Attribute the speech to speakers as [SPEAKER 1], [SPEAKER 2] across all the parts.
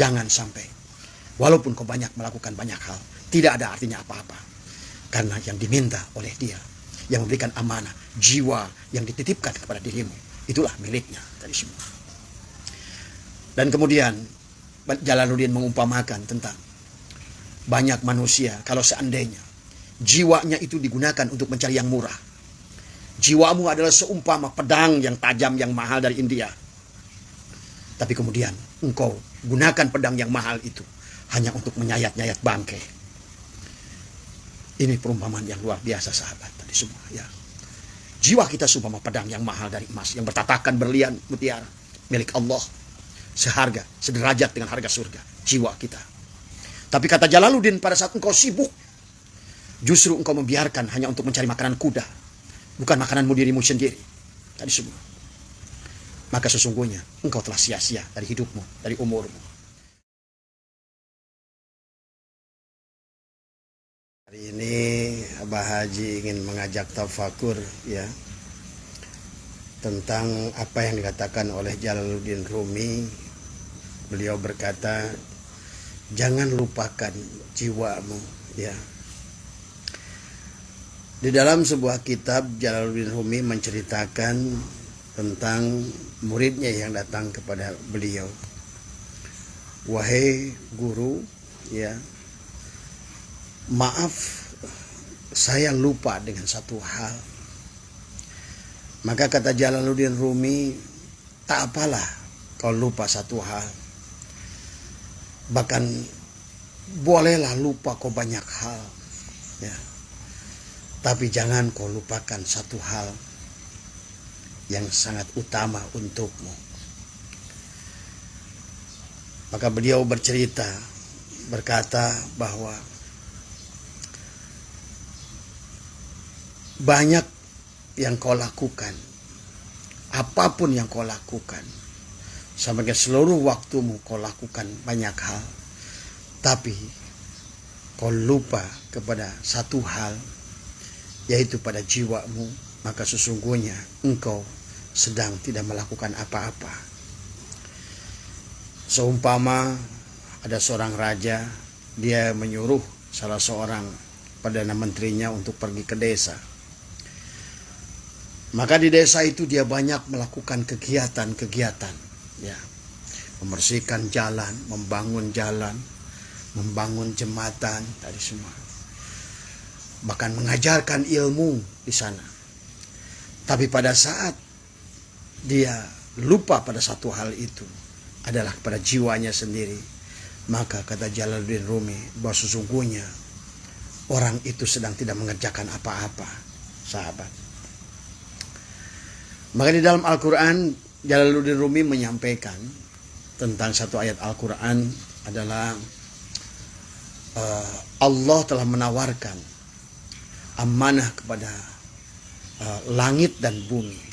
[SPEAKER 1] Jangan sampai, walaupun kau banyak melakukan banyak hal, tidak ada artinya apa-apa. Karena yang diminta oleh dia, yang memberikan amanah, jiwa yang dititipkan kepada dirimu, itulah miliknya tadi semua. Dan kemudian Jalaluddin mengumpamakan tentang banyak manusia, kalau seandainya jiwanya itu digunakan untuk mencari yang murah. Jiwamu adalah seumpama pedang yang tajam, yang mahal dari India. Tapi kemudian engkau gunakan pedang yang mahal itu hanya untuk menyayat-nyayat bangkai. Ini perumpamaan yang luar biasa, sahabat tadi semua ya. Jiwa kita seumpama pedang yang mahal dari emas, yang bertatakan berlian mutiara, milik Allah, seharga, sederajat dengan harga surga, jiwa kita. Tapi kata Jalaluddin, pada saat engkau sibuk, justru engkau membiarkan hanya untuk mencari makanan kuda, bukan makananmu dirimu sendiri tadi semua. Maka sesungguhnya engkau telah sia-sia dari hidupmu, dari umurmu. Hari ini Abah Haji ingin mengajak tafakur ya, tentang apa yang dikatakan oleh Jalaluddin Rumi. Beliau berkata, jangan lupakan jiwamu ya. Di dalam sebuah kitab, Jalaluddin Rumi menceritakan tentang muridnya yang datang kepada beliau. Wahai guru, ya, maaf saya lupa dengan satu hal. Maka kata Jalaluddin Rumi, tak apalah kau lupa satu hal. Bahkan bolehlah lupa kau banyak hal, ya. Tapi jangan kau lupakan satu hal yang sangat utama untukmu. Maka beliau berkata bahwa banyak yang kau lakukan, apapun yang kau lakukan, sampai ke seluruh waktumu kau lakukan banyak hal, tapi kau lupa kepada satu hal, yaitu pada jiwamu, maka sesungguhnya engkau sedang tidak melakukan apa-apa. Seumpama ada seorang raja, dia menyuruh salah seorang perdana menterinya untuk pergi ke desa. Maka di desa itu dia banyak melakukan kegiatan-kegiatan, ya, membersihkan jalan, membangun jembatan, tadi semua. Bahkan mengajarkan ilmu di sana. Tapi pada saat dia lupa pada satu hal itu, adalah pada jiwanya sendiri, maka kata Jalaluddin Rumi bahwa sesungguhnya orang itu sedang tidak mengerjakan apa-apa, sahabat. Maka di dalam Al-Quran, Jalaluddin Rumi menyampaikan tentang satu ayat Al-Quran adalah Allah telah menawarkan amanah kepada langit dan bumi,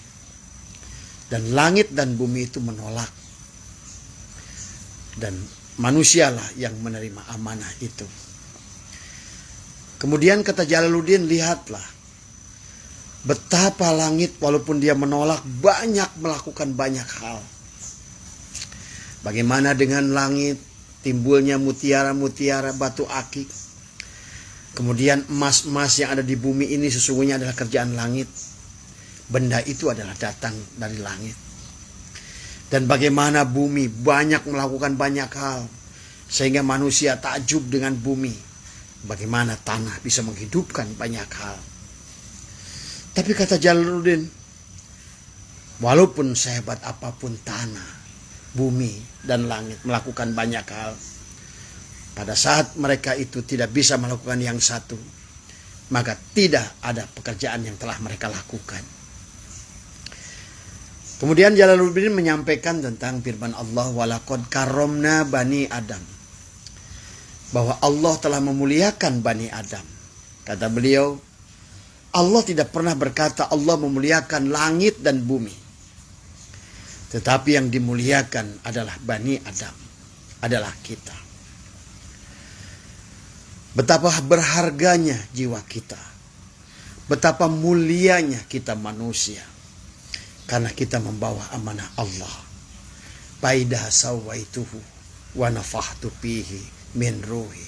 [SPEAKER 1] dan langit dan bumi itu menolak, dan manusialah yang menerima amanah itu. Kemudian kata Jalaluddin, lihatlah betapa langit walaupun dia menolak banyak melakukan banyak hal. Bagaimana dengan langit timbulnya mutiara-mutiara, batu akik. Kemudian emas-emas yang ada di bumi ini sesungguhnya adalah kerjaan langit. Benda itu adalah datang dari langit. Dan bagaimana bumi banyak melakukan banyak hal, sehingga manusia takjub dengan bumi. Bagaimana tanah bisa menghidupkan banyak hal. Tapi kata Jalaluddin, walaupun sehebat apapun tanah, bumi, dan langit melakukan banyak hal, pada saat mereka itu tidak bisa melakukan yang satu, maka tidak ada pekerjaan yang telah mereka lakukan. Kemudian Jalaluddin menyampaikan tentang firman Allah, walaqad karramna bani Adam, bahwa Allah telah memuliakan Bani Adam. Kata beliau, Allah tidak pernah berkata Allah memuliakan langit dan bumi, tetapi yang dimuliakan adalah Bani Adam, adalah kita. Betapa berharganya jiwa kita, betapa mulianya kita manusia, karena kita membawa amanah Allah. Faidah sawaituhu wa nafakhtu fihi min ruhi.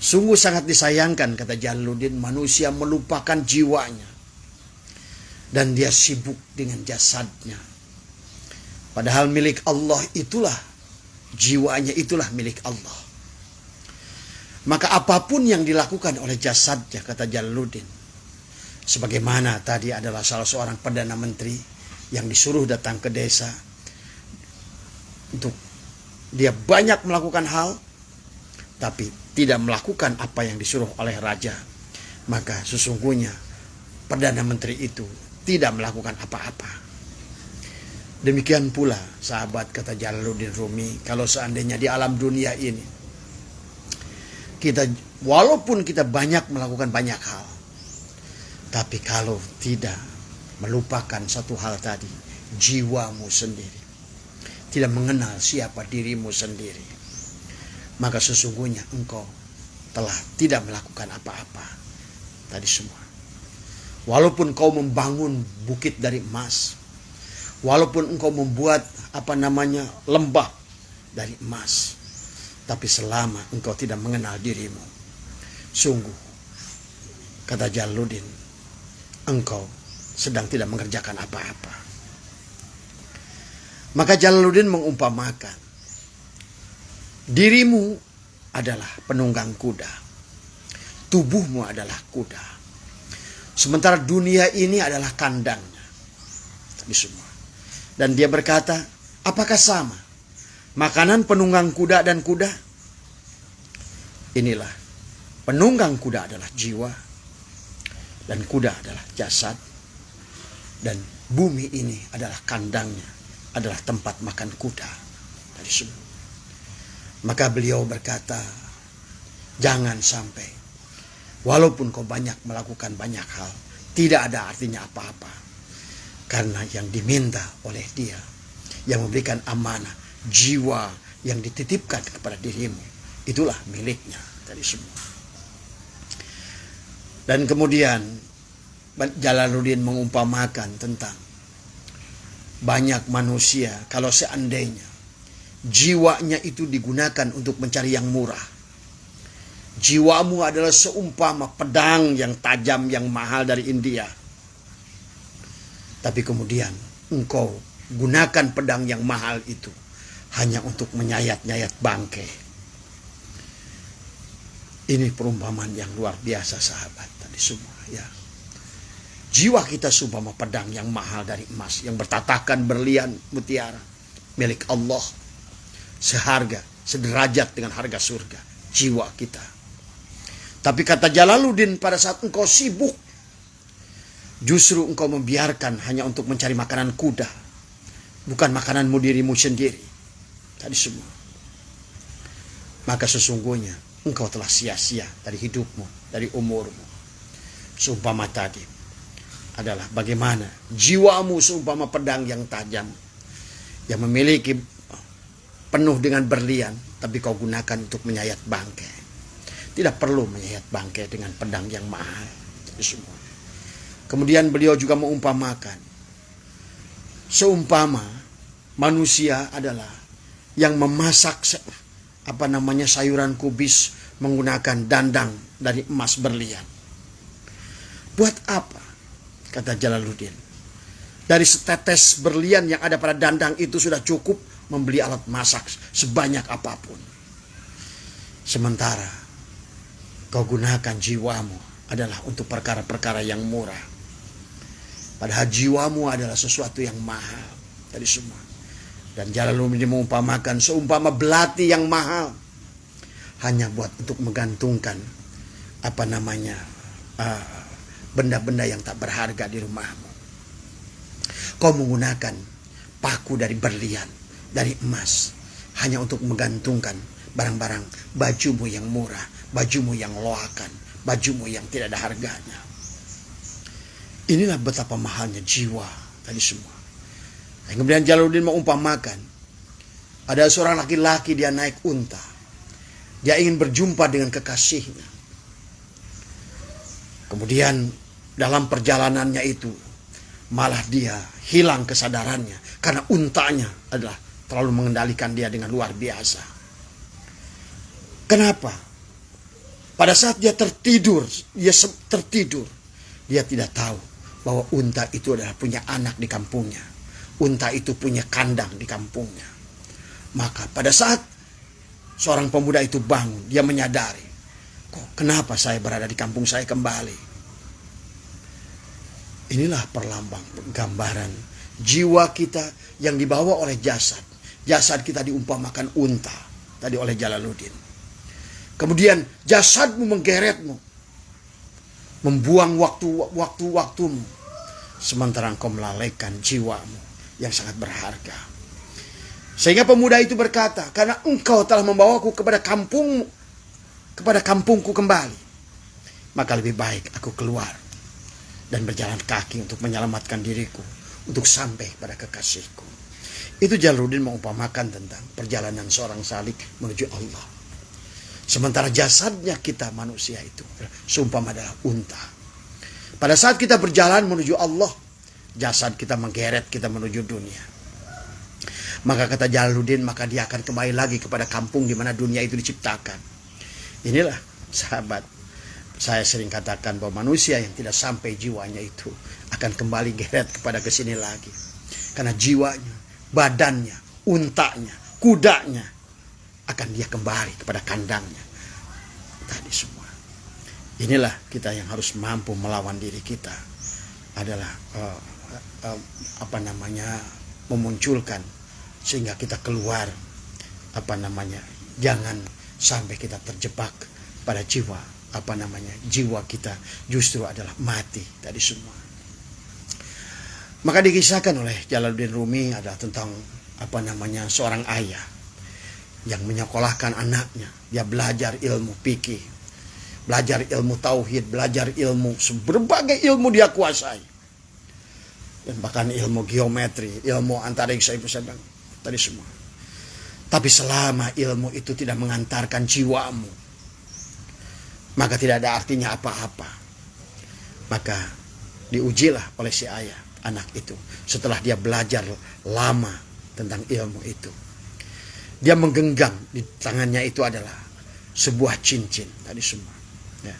[SPEAKER 1] Sungguh sangat disayangkan, kata Jalaluddin, manusia melupakan jiwanya dan dia sibuk dengan jasadnya. Padahal milik Allah itulah, jiwanya itulah milik Allah. Maka apapun yang dilakukan oleh jasadnya, kata Jalaluddin, sebagaimana tadi adalah salah seorang Perdana Menteri yang disuruh datang ke desa untuk dia banyak melakukan hal, tapi tidak melakukan apa yang disuruh oleh raja, maka sesungguhnya Perdana Menteri itu tidak melakukan apa-apa. Demikian pula, sahabat, kata Jalaluddin Rumi, kalau seandainya di alam dunia ini kita, walaupun kita banyak melakukan banyak hal, tapi kalau tidak melupakan satu hal tadi, jiwamu sendiri, tidak mengenal siapa dirimu sendiri, maka sesungguhnya engkau telah tidak melakukan apa-apa tadi semua. Walaupun kau membangun bukit dari emas, walaupun engkau membuat lembah dari emas, tapi selama engkau tidak mengenal dirimu, sungguh, kata Jalaluddin, engkau sedang tidak mengerjakan apa-apa. Maka Jalaluddin mengumpamakan, dirimu adalah penunggang kuda, tubuhmu adalah kuda, sementara dunia ini adalah kandangnya. Tadi semua. Dan dia berkata, apakah sama makanan penunggang kuda dan kuda? Inilah, penunggang kuda adalah jiwa, dan kuda adalah jasad, dan bumi ini adalah kandangnya, adalah tempat makan kuda. Tadi semua. Maka beliau berkata, jangan sampai, walaupun kau banyak melakukan banyak hal, tidak ada artinya apa-apa. Karena yang diminta oleh dia, yang memberikan amanah, jiwa yang dititipkan kepada dirimu, itulah miliknya tadi semua. Dan kemudian Jalaluddin mengumpamakan tentang banyak manusia, kalau seandainya jiwanya itu digunakan untuk mencari yang murah. Jiwamu adalah seumpama pedang yang tajam, yang mahal dari India. Tapi kemudian engkau gunakan pedang yang mahal itu hanya untuk menyayat-nyayat bangkai. Ini perumpamaan yang luar biasa, sahabat, tadi semua ya. Jiwa kita seumpama pedang yang mahal dari emas, yang bertatakan berlian mutiara, milik Allah. Seharga, sederajat dengan harga surga, jiwa kita. Tapi kata Jalaluddin, pada saat engkau sibuk, justru engkau membiarkan hanya untuk mencari makanan kuda, bukan makananmu dirimu sendiri. Tadi semua. Maka sesungguhnya engkau telah sia-sia dari hidupmu, dari umurmu. Seumpama tadi adalah bagaimana jiwamu seumpama pedang yang tajam, yang memiliki penuh dengan berlian, tapi kau gunakan untuk menyayat bangkai. Tidak perlu menyayat bangkai dengan pedang yang mahal. Itu semua. Kemudian beliau juga mengumpamakan, seumpama manusia adalah yang memasak sayuran kubis menggunakan dandang dari emas berlian. Buat apa? Kata Jalaluddin. Dari setetes berlian yang ada pada dandang itu sudah cukup membeli alat masak sebanyak apapun. Sementara kau gunakan jiwamu adalah untuk perkara-perkara yang murah. Padahal jiwamu adalah sesuatu yang mahal. Tadi semua. Dan Jalaluddin mengumpamakan seumpama belati yang mahal, hanya buat untuk menggantungkan benda-benda yang tak berharga di rumahmu. Kau menggunakan paku dari berlian, dari emas, hanya untuk menggantungkan barang-barang bajumu yang murah, bajumu yang loakan, bajumu yang tidak ada harganya. Inilah betapa mahalnya jiwa tadi semua. Dan kemudian Jalaluddin mengumpamakan, ada seorang laki-laki, dia naik unta, dia ingin berjumpa dengan kekasihnya. Kemudian dalam perjalanannya itu malah dia hilang kesadarannya karena untanya adalah terlalu mengendalikan dia dengan luar biasa. Kenapa? Pada saat dia tertidur, dia tidak tahu bahwa unta itu adalah punya anak di kampungnya. Unta itu punya kandang di kampungnya. Maka pada saat seorang pemuda itu bangun, dia menyadari, kok kenapa saya berada di kampung saya kembali? Inilah perlambang gambaran jiwa kita yang dibawa oleh jasad. Jasad kita diumpamakan unta tadi oleh Jalaluddin. Kemudian jasadmu menggeretmu, membuang waktumu, sementara engkau melalaikan jiwamu yang sangat berharga. Sehingga pemuda itu berkata, karena engkau telah membawaku kepada kampungku kembali, maka lebih baik aku keluar dan berjalan kaki untuk menyelamatkan diriku, untuk sampai pada kekasihku. Itu Jalaluddin mengumpamakan tentang perjalanan seorang salik menuju Allah. Sementara jasadnya kita manusia itu seumpama adalah unta. Pada saat kita berjalan menuju Allah, jasad kita menggeret kita menuju dunia. Maka kata Jalaluddin, maka dia akan kembali lagi kepada kampung di mana dunia itu diciptakan. Inilah sahabat, saya sering katakan bahwa manusia yang tidak sampai jiwanya itu akan kembali geret kepada kesini lagi. Karena jiwanya, badannya, untanya, kudanya akan dia kembali kepada kandangnya. Tadi semua. Inilah kita yang harus mampu melawan diri kita. Adalah memunculkan sehingga kita keluar. Jangan sampai kita terjebak pada jiwa. Jiwa kita justru adalah mati. Tadi semua. Maka dikisahkan oleh Jalaluddin Rumi adalah tentang seorang ayah yang menyekolahkan anaknya. Dia belajar ilmu fikih, belajar ilmu tauhid, belajar ilmu, berbagai ilmu dia kuasai. Dan bahkan ilmu geometri, ilmu antariksa itu saya bilang tadi semua. Tapi selama ilmu itu tidak mengantarkan jiwamu, maka tidak ada artinya apa-apa. Maka diujilah oleh si ayah anak itu. Setelah dia belajar lama tentang ilmu itu, dia menggenggam di tangannya itu adalah sebuah cincin tadi semua. Ya.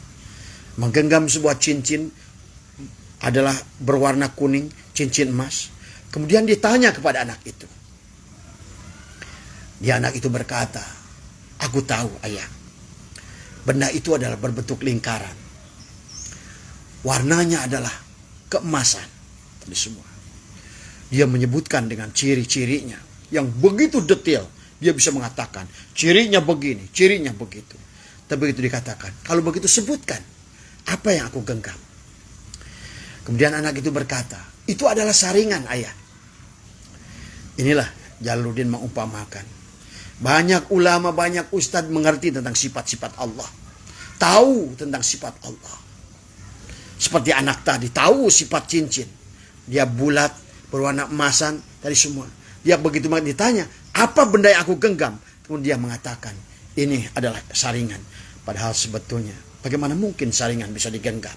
[SPEAKER 1] Menggenggam sebuah cincin adalah berwarna kuning, cincin emas. Kemudian ditanya kepada anak itu. Anak itu berkata, aku tahu ayah, benda itu adalah berbentuk lingkaran. Warnanya adalah keemasan tadi semua. Dia menyebutkan dengan ciri-cirinya yang begitu detail. Dia bisa mengatakan, cirinya begini, cirinya begitu. Tapi begitu dikatakan, kalau begitu sebutkan, apa yang aku genggam. Kemudian anak itu berkata, itu adalah saringan ayah. Inilah Jalaluddin mengumpamakan. Banyak ulama, banyak ustadz mengerti tentang sifat-sifat Allah. Tahu tentang sifat Allah. Seperti anak tadi, tahu sifat cincin. Dia bulat, berwarna emasan, tadi semua. Dia begitu ditanya, apa benda yang aku genggam? Kemudian dia mengatakan, ini adalah saringan. Padahal sebetulnya, bagaimana mungkin saringan bisa digenggam?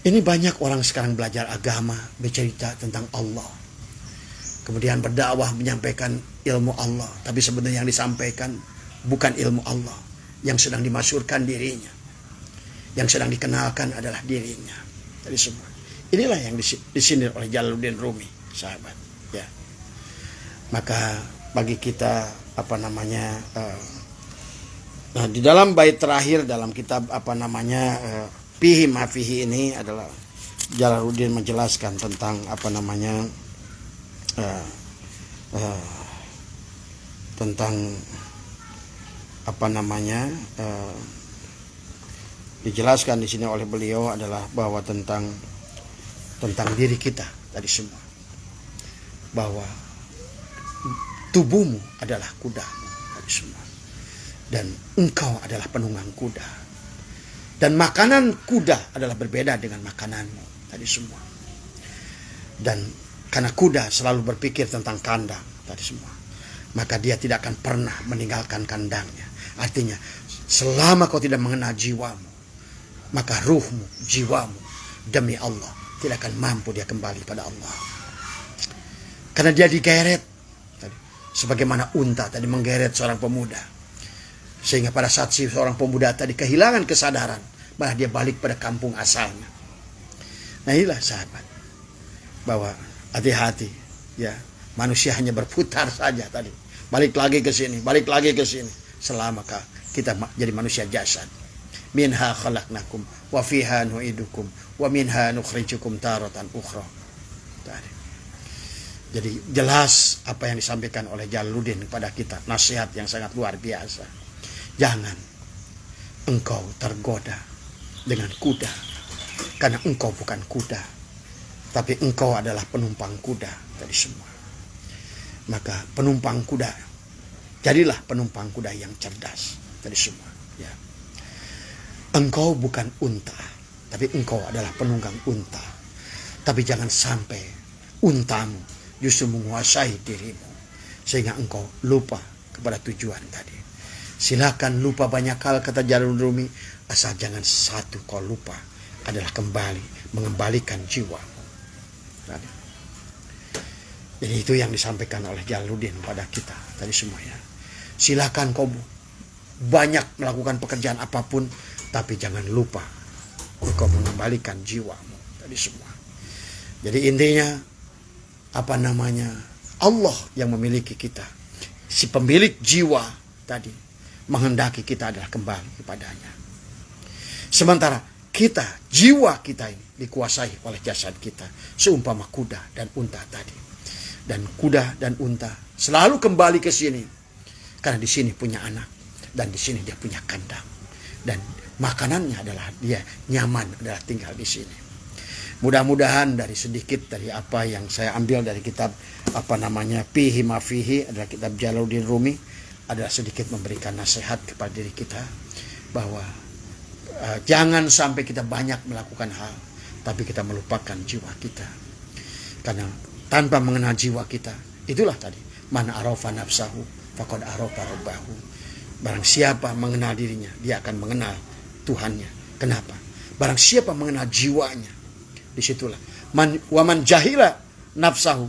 [SPEAKER 1] Ini banyak orang sekarang belajar agama, bercerita tentang Allah. Kemudian berdakwah menyampaikan ilmu Allah. Tapi sebenarnya yang disampaikan bukan ilmu Allah. Yang sedang dimasyhurkan dirinya. Yang sedang dikenalkan adalah dirinya. Tadi semua. Inilah yang disindir oleh Jalaluddin Rumi, sahabat. Ya. Maka bagi kita di dalam bait terakhir dalam kitab Fihi ma fihi ini adalah Jalaluddin menjelaskan tentang dijelaskan di sini oleh beliau adalah bahwa tentang diri kita tadi semua, bahwa tubuhmu adalah kudamu tadi semua, dan engkau adalah penunggang kuda, dan makanan kuda adalah berbeda dengan makananmu tadi semua. Dan karena kuda selalu berpikir tentang kandang tadi semua, maka dia tidak akan pernah meninggalkan kandangnya. Artinya selama kau tidak mengenal jiwamu, maka ruhmu, jiwamu demi Allah tidak akan mampu dia kembali pada Allah. Karena dia digeret tadi, sebagaimana unta tadi menggeret seorang pemuda, sehingga pada saat si seorang pemuda tadi kehilangan kesadaran, malah dia balik pada kampung asalnya. Nah inilah sahabat, bahwa hati-hati ya, manusia hanya berputar saja tadi, balik lagi ke sini, balik lagi ke sini, selama kita jadi manusia jasad. Minha khalaqnakum wa fiha nu'idukum wa minha nukhrijukum taratan ukhra. Jadi jelas apa yang disampaikan oleh Jalaluddin kepada kita, nasihat yang sangat luar biasa. Jangan engkau tergoda dengan kuda, karena engkau bukan kuda, tapi engkau adalah penumpang kuda tadi semua. Maka penumpang kuda, jadilah penumpang kuda yang cerdas tadi semua ya. Engkau bukan unta, tapi engkau adalah penunggang unta. Tapi jangan sampai untamu justru menguasai dirimu, sehingga engkau lupa kepada tujuan tadi. Silakan lupa banyak hal, kata Jalaluddin Rumi, asal jangan satu kau lupa, adalah kembali mengembalikan jiwamu. Jadi itu yang disampaikan oleh Jalaluddin pada kita tadi semuanya. Silakan kau banyak melakukan pekerjaan apapun, tapi jangan lupa engkau mengembalikan jiwamu tadi semua. Jadi intinya Allah yang memiliki kita, si pemilik jiwa tadi, menghendaki kita adalah kembali kepadanya. Sementara kita, jiwa kita ini dikuasai oleh jasad kita, seumpama kuda dan unta tadi. Dan kuda dan unta selalu kembali ke sini, karena di sini punya anak, dan di sini dia punya kandang, dan makanannya adalah dia nyaman adalah tinggal di sini. Mudah-mudahan dari sedikit dari apa yang saya ambil dari kitab Fihi ma Fihi, adalah kitab Jalaluddin Rumi, adalah sedikit memberikan nasihat kepada diri kita bahwa jangan sampai kita banyak melakukan hal, tapi kita melupakan jiwa kita. Karena tanpa mengenal jiwa kita, itulah tadi, man arafa nafsahu faqad arafa rabbahu. Barang siapa mengenal dirinya, dia akan mengenal Tuhannya. Kenapa? Barang siapa mengenal jiwanya, disitulah waman jahila nafsahu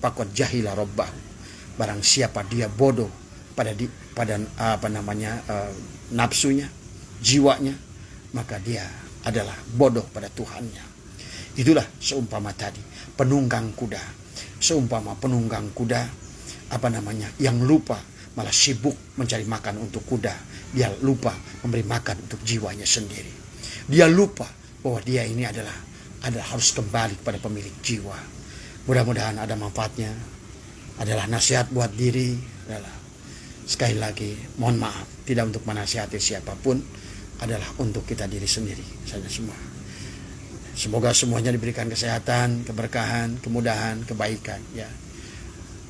[SPEAKER 1] faqad jahila rabbahu. Barang siapa dia bodoh pada nafsunya, jiwanya, maka dia adalah bodoh pada Tuhannya. Itulah seumpama tadi penunggang kuda, seumpama penunggang kuda yang lupa, malah sibuk mencari makan untuk kuda. Dia lupa memberi makan untuk jiwanya sendiri. Dia lupa bahwa dia ini adalah harus kembali kepada pemilik jiwa. Mudah-mudahan ada manfaatnya, adalah nasihat buat diri. Sekali lagi mohon maaf, tidak untuk menasihati siapapun, adalah untuk kita diri sendiri saja semua. Semoga semuanya diberikan kesehatan, keberkahan, kemudahan, kebaikan ya.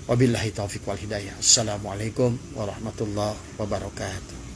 [SPEAKER 1] Wabillahi taufiq wal hidayah. Assalamualaikum warahmatullahi wabarakatuh.